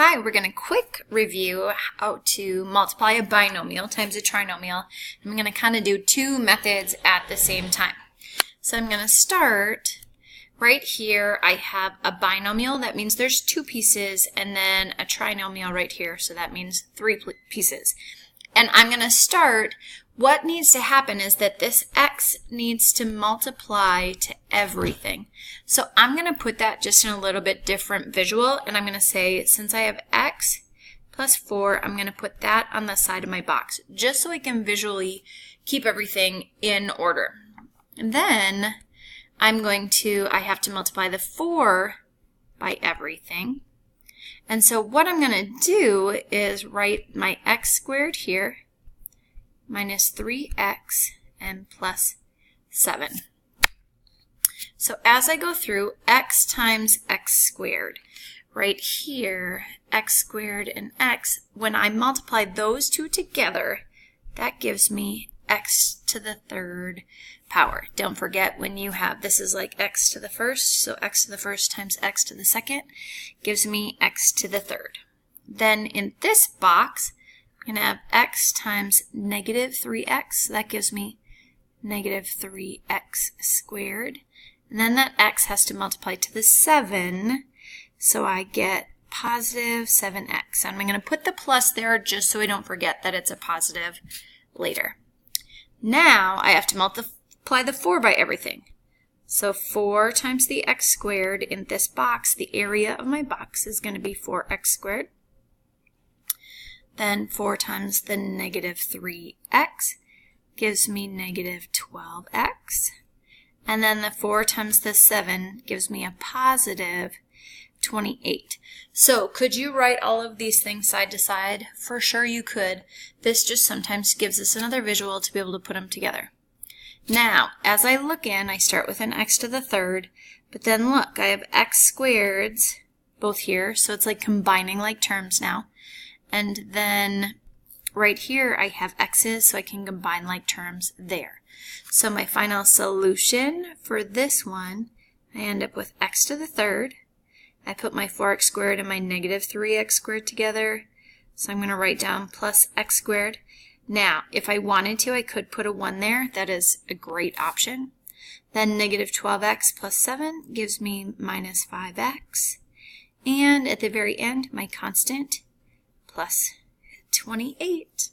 Hi, we're going to quick review how to multiply a binomial times a trinomial. I'm going to kind of do two methods at the same time. So I'm going to start right here. I have a binomial, that means there's two pieces, and then a trinomial right here, so that means three pieces. And I'm going to start, what needs to happen is that this x needs to multiply to everything. So I'm going to put that just in a little bit different visual, and I'm going to say, since I have x plus 4, I'm going to put that on the side of my box, just so I can visually keep everything in order. And then I have to multiply the 4 by everything. And so what I'm going to do is write my x squared here, minus 3x, and plus 7. So as I go through, x times x squared, right here, x squared and x, when I multiply those two together, that gives me x to the third power. Don't forget, when you have, this is like x to the first, so x to the first times x to the second gives me x to the third. Then in this box, I'm going to have x times negative 3x. That gives me negative 3x squared. And then that x has to multiply to the 7, so I get positive 7x. And I'm going to put the plus there just so I don't forget that it's a positive later. Now I have to multiply the 4 by everything. So 4 times the x squared in this box, the area of my box is going to be 4x squared. Then 4 times the negative 3x gives me negative 12x. And then the 4 times the 7 gives me a positive 28. So could you write all of these things side to side? For sure you could. This just sometimes gives us another visual to be able to put them together. Now, as I look in, I start with an x to the third, but then look, I have x squareds both here, so it's like combining like terms now. And then right here I have x's, so I can combine like terms there. So my final solution for this one, I end up with x to the third. I put my 4x squared and my negative 3x squared together, so I'm going to write down plus x squared. Now, if I wanted to, I could put a 1 there. That is a great option. Then negative 12x plus 7 gives me minus 5x. And at the very end, my constant plus 28.